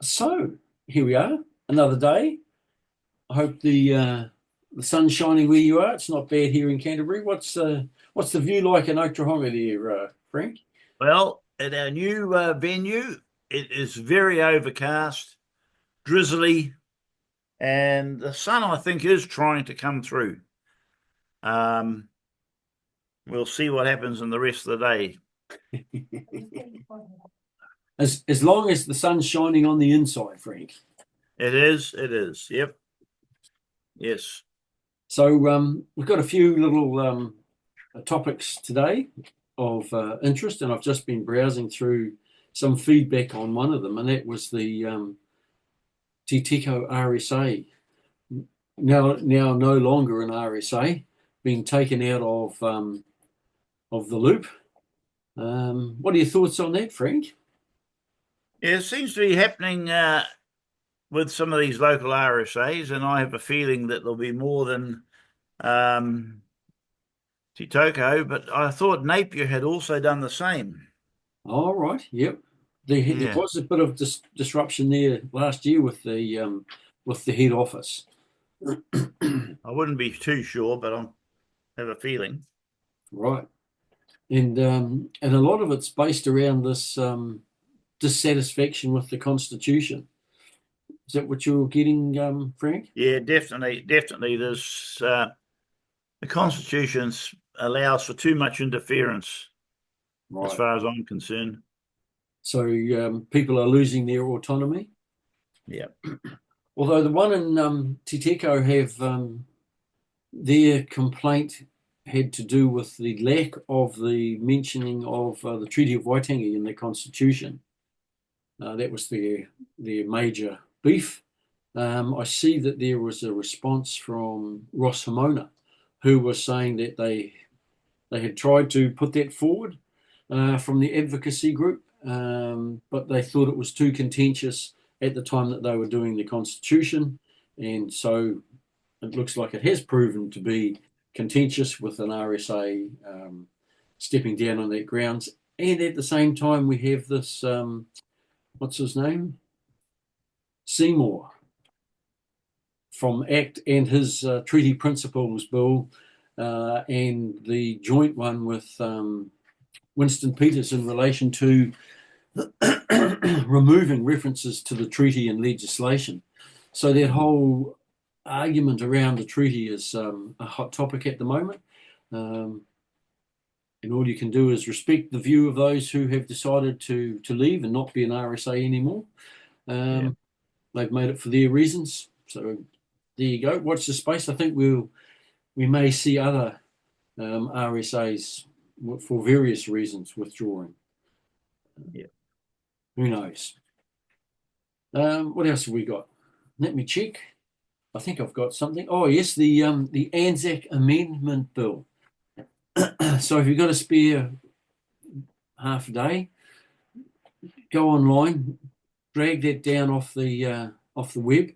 So here we are, another day. I hope the sun's shining where you are. It's not bad here in Canterbury. What's the view like in Oklahoma there, Frank? Well, at our new venue, it is very overcast, drizzly, and the sun, I think, is trying to come through. Um, we'll see what happens in the rest of the day. As long as the sun's shining on the inside, Frank. It is. Yep, yes. So we've got a few little topics today of interest, and I've just been browsing through some feedback on one of them, and that was the Te Tiko RSA. Now no longer an RSA, being taken out of the loop. What are your thoughts on that, Frank? Yeah, it seems to be happening with some of these local RSAs, and I have a feeling that there'll be more than um, Titoko, but I thought Napier had also done the same. All right, yep. There Yeah. was a bit of disruption there last year with the head office. I wouldn't be too sure, but I have a feeling. Right, and a lot of it's based around this dissatisfaction with the Constitution. Is that what you're getting, Frank? Yeah, definitely. The Constitution allows for too much interference, as Right. far as I'm concerned. So people are losing their autonomy. Yeah, Although the one in Titeko have their complaint had to do with the lack of the mentioning of the Treaty of Waitangi in the Constitution. That was their major beef. I see that there was a response from Ross Hamona, who was saying that they had tried to put that forward from the advocacy group, but they thought it was too contentious at the time that they were doing the Constitution, and so it looks like it has proven to be contentious with an RSA stepping down on that grounds. And at the same time, we have this what's his name? Seymour from ACT and his Treaty Principles Bill and the joint one with Winston Peters in relation to removing references to the treaty in legislation. So that whole argument around the treaty is a hot topic at the moment. Um, and all you can do is respect the view of those who have decided to leave and not be an RSA anymore. yeah, They've made it for their reasons. So there you go. Watch the space. I think we may see other RSAs for various reasons withdrawing. yeah. Who knows? What else have we got? Let me check. I think I've got something. Oh yes, the ANZAC Amendment Bill. So if you've got a spare half a day, go online, drag that down off the web,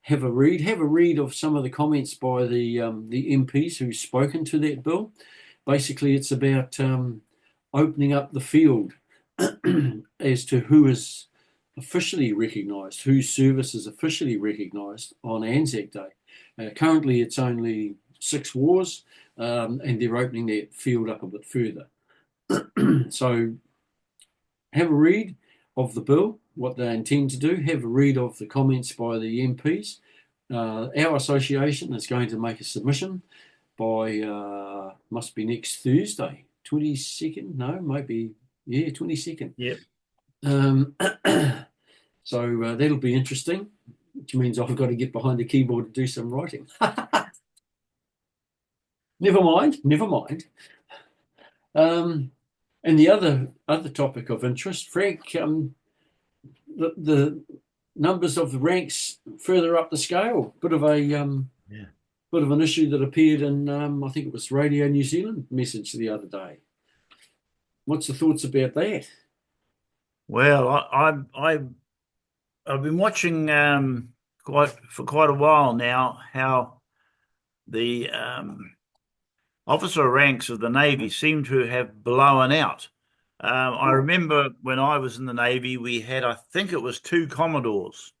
have a read. Have a read of some of the comments by the MPs who've spoken to that bill. Basically, it's about opening up the field as to who is officially recognised, whose service is officially recognised on ANZAC Day. Currently, it's only 6 wars, and they're opening that field up a bit further. So have a read of the bill, what they intend to do, have a read of the comments by the MPs. Our association is going to make a submission by, must be next Thursday, 22nd, no, might be, yeah, 22nd. Yep. So that'll be interesting, which means I've got to get behind the keyboard to do some writing. Never mind, never mind. And the other topic of interest, Frank, the numbers of the ranks further up the scale, Yeah. bit of an issue that appeared in I think it was Radio New Zealand message the other day. What's the thoughts about that? Well, I've been watching quite a while now how the officer ranks of the Navy seem to have blown out. I Right. remember when I was in the Navy, we had, I think it was two Commodores.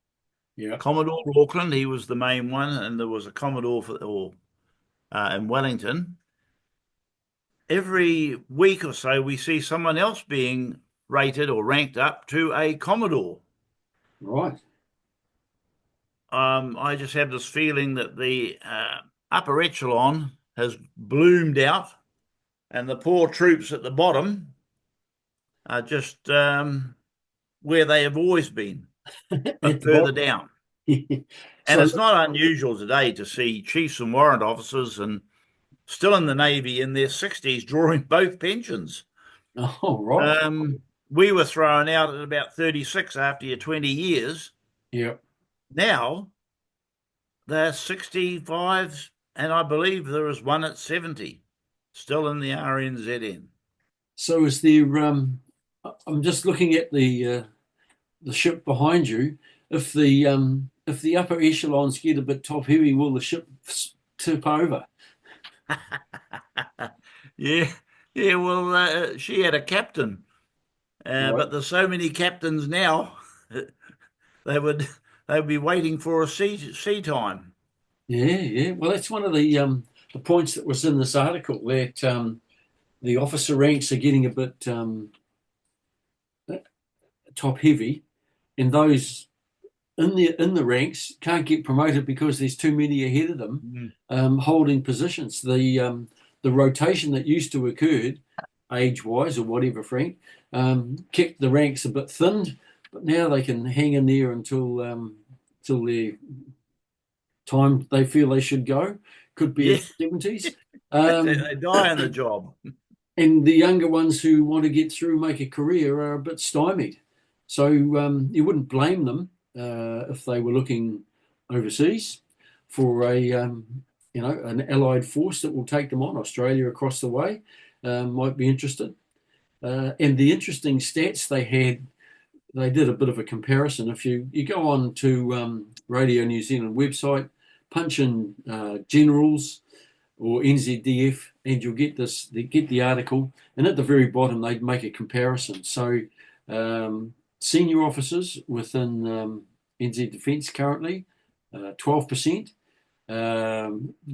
Yeah. Commodore Auckland, he was the main one, and there was a Commodore in Wellington. Every week or so, we see someone else being rated or ranked up to a Commodore. Right. I just have this feeling that the upper echelon has bloomed out, and the poor troops at the bottom are just where they have always been, At but the further bottom. down. And So, it's not unusual today to see chiefs and warrant officers and still in the Navy in their 60s drawing both pensions. oh, right. Um, we were thrown out at about 36 after your 20 years. Yeah. Now they're 65, and I believe there is one at 70, still in the RNZN. So is there, I'm just looking at the ship behind you. If the upper echelons get a bit top heavy, will the ship tip over? Yeah, yeah. Well, she had a captain, Right. but there's so many captains now. They would they would be waiting for a sea time. Yeah, yeah. Well, that's one of the points that was in this article that the officer ranks are getting a bit top heavy, and those in the ranks can't get promoted because there's too many ahead of them Mm. holding positions. The rotation that used to occurred, age wise or whatever, Frank, kept the ranks a bit thinned, but now they can hang in there until their time they feel they should go. Could be in Yeah, the 70s. they die on the job. And the younger ones who want to get through, make a career, are a bit stymied. So you wouldn't blame them if they were looking overseas for an allied force that will take them on. Australia across the way might be interested. And the interesting stats they had, they did a bit of a comparison. If you go on to Radio New Zealand website, punch in generals or NZDF, and you'll get get the article. And at the very bottom, they'd make a comparison. So, senior officers within NZ Defence currently, 12%.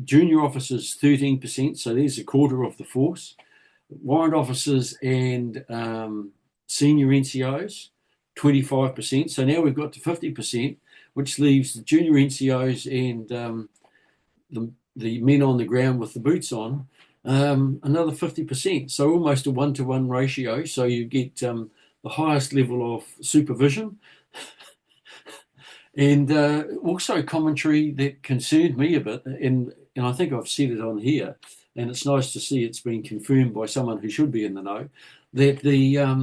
Junior officers, 13%. So there's a quarter of the force. Warrant officers and senior NCOs, 25%. So now we've got to 50%, which leaves the junior NCOs and the men on the ground with the boots on, another 50%. So almost a 1-to-1 ratio. So you get the highest level of supervision. And also commentary that concerned me a bit, and I think I've said it on here, and it's nice to see it's been confirmed by someone who should be in the know, that the uh,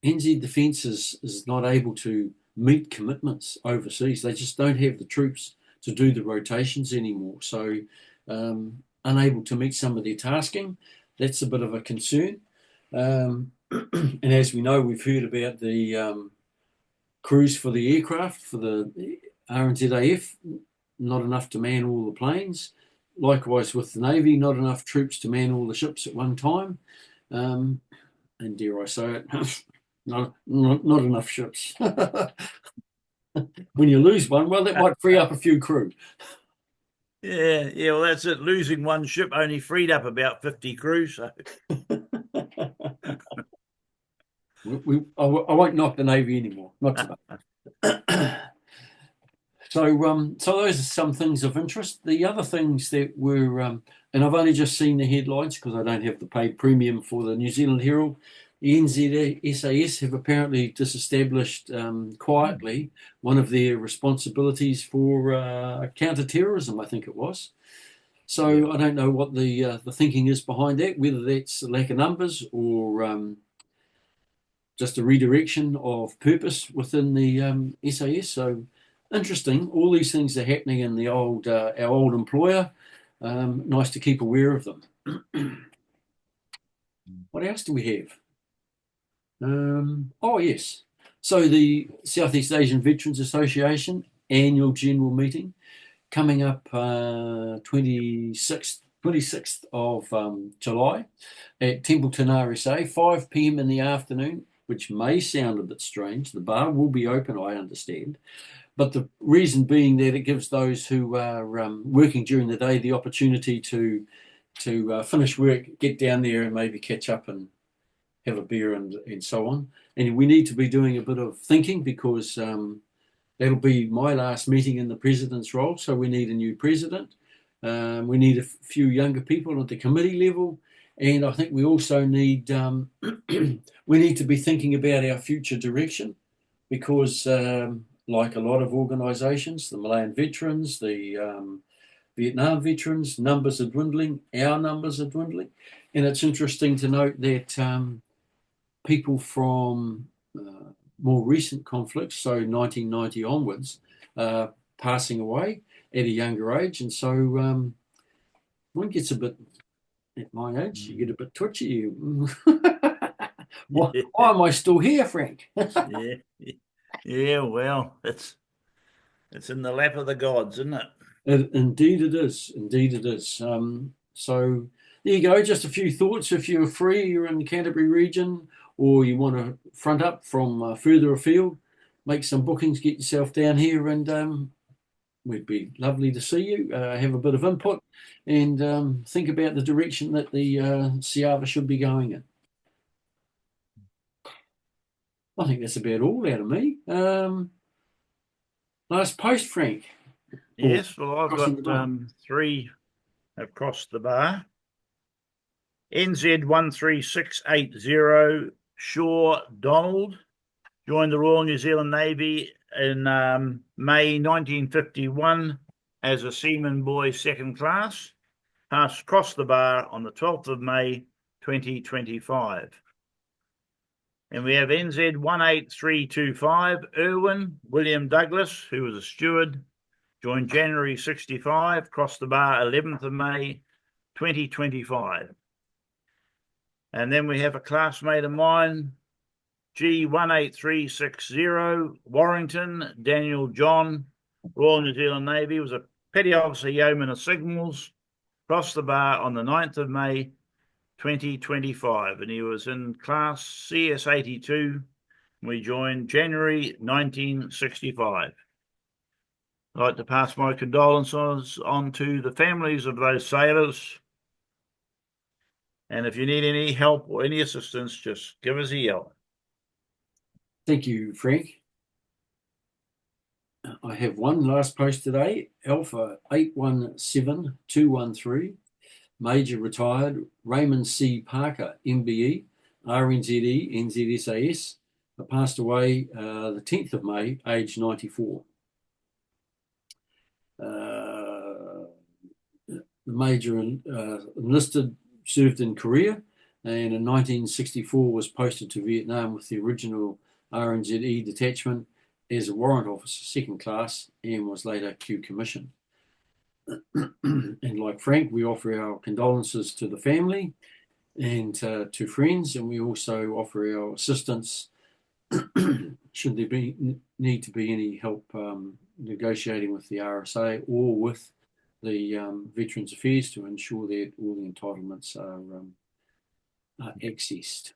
NZ Defence is not able to meet commitments overseas. They just don't have the troops to do the rotations anymore. So, unable to meet some of their tasking. That's a bit of a concern. And as we know, we've heard about the crews for the aircraft, for the RNZAF, not enough to man all the planes. Likewise with the Navy, not enough troops to man all the ships at one time. And dare I say it, not enough ships. When you lose one, well, that might free up a few crew. Yeah, yeah. Well, that's it. Losing one ship only freed up about 50 crew. So I won't knock the Navy anymore. Not today. So those are some things of interest. The other things that were, and I've only just seen the headlines because I don't have the paid premium for the New Zealand Herald. The NZSAS have apparently disestablished quietly one of their responsibilities for counter-terrorism, I think it was. So yeah. I don't know what the thinking is behind that, whether that's a lack of numbers or just a redirection of purpose within the SAS. So interesting. All these things are happening in the our old employer. Nice to keep aware of them. What else do we have? Oh yes. So the Southeast Asian Veterans Association annual general meeting coming up 26th 26th of July at Templeton RSA, 5 p.m. in the afternoon, which may sound a bit strange. The bar will be open, I understand. But the reason being that it gives those who are working during the day the opportunity to finish work, get down there and maybe catch up and have a beer and so on. And we need to be doing a bit of thinking because that'll be my last meeting in the president's role. So we need a new president. We need a few younger people at the committee level. And I think we also need we need to be thinking about our future direction because like a lot of organisations, the Malayan veterans, the Vietnam veterans, numbers are dwindling, our numbers are dwindling. And it's interesting to note that people from more recent conflicts, so 1990 onwards, passing away at a younger age. And so one gets a bit, at my age, you get a bit twitchy. Why am I still here, Frank? Yeah, yeah. Well, it's in the lap of the gods, isn't it? Indeed it is. Indeed it is. So there you go. Just a few thoughts. If you're free, you're in the Canterbury region, or you want to front up from further afield, make some bookings, get yourself down here, and we'd be lovely to see you. Have a bit of input, and think about the direction that the Siava should be going in. I think that's about all out of me. Last post, Frank. Yes, well, I've Crossing the bar. got 3 across the bar. NZ 13680 Shaw Donald joined the Royal New Zealand Navy in May 1951 as a seaman boy second class. Passed across the bar on the 12th of May 2025. And we have NZ 18325 Irwin William Douglas, who was a steward, joined January 65, crossed the bar 11th of May 2025. And then we have a classmate of mine, G18360 Warrington Daniel John, Royal New Zealand Navy, was a petty officer yeoman of signals, crossed the bar on the 9th of May 2025, and he was in class CS82. We joined January 1965. I'd like to pass my condolences on to the families of those sailors. And if you need any help or any assistance, just give us a yell. Thank you, Frank. I have one last post today, Alpha 817213, Major Retired Raymond C. Parker, MBE, RNZE, NZSAS, passed away the 10th of May, age 94. The Major enlisted, served in Korea, and in 1964 was posted to Vietnam with the original RNZE detachment as a warrant officer, second class, and was later Q commissioned. And like Frank, we offer our condolences to the family and to friends, and we also offer our assistance should there need to be any help negotiating with the RSA or with the Veterans Affairs to ensure that all the entitlements are accessed.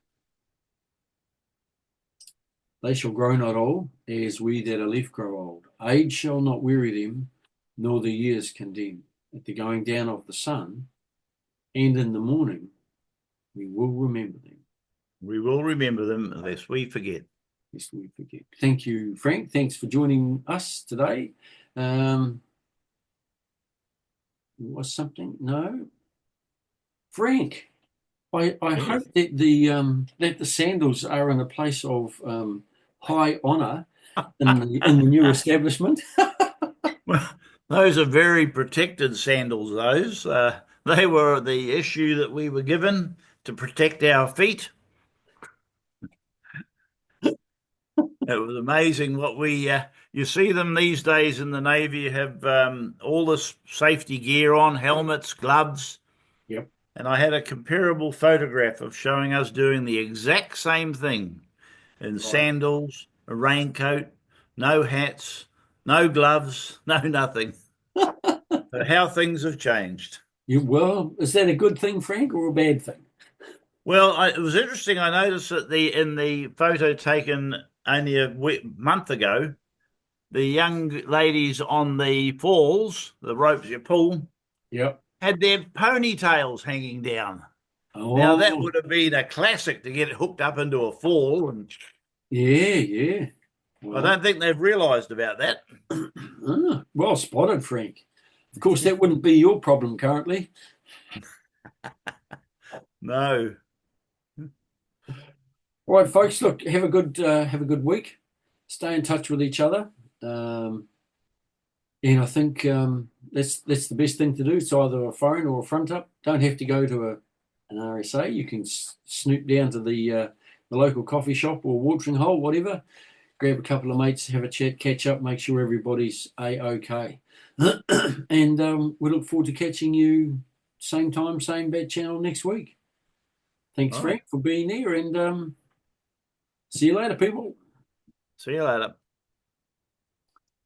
They shall grow not old, as we that are left grow old. Age shall not weary them, nor the years condemn. At the going down of the sun, and in the morning, we will remember them. We will remember them lest we forget. Lest we forget. Thank you, Frank. Thanks for joining us today. Was something? No, Frank. I hope that the sandals are in a place of high honour in the new establishment. Well, those are very protected sandals, those. They were the issue that we were given to protect our feet. It was amazing what you see them these days in the Navy. You have all this safety gear on, helmets, gloves. Yep. And I had a comparable photograph of showing us doing the exact same thing in sandals, a raincoat, no hats, no gloves, no nothing. So how things have changed. Well, is that a good thing, Frank, or a bad thing? Well, it was interesting. I noticed that the in the photo taken only a month ago, the young ladies on the falls, the ropes you pull, Yep. had their ponytails hanging down. Now that Oh, would have been a classic to get it hooked up into a fall, and yeah, yeah. I Well, don't think they've realised about that. well spotted, Frank. Of course, that wouldn't be your problem currently. No. All right, folks. Look, have a good week. Stay in touch with each other, and I think that's the best thing to do. It's either a phone or a front up. Don't have to go to an RSA. You can snoop down to the local coffee shop or watering hole, whatever. Grab a couple of mates, have a chat, catch up, make sure everybody's a-okay. And we look forward to catching you same time, same bad channel next week. Thanks, All right. Frank, for being there, and see you later, people. See you later.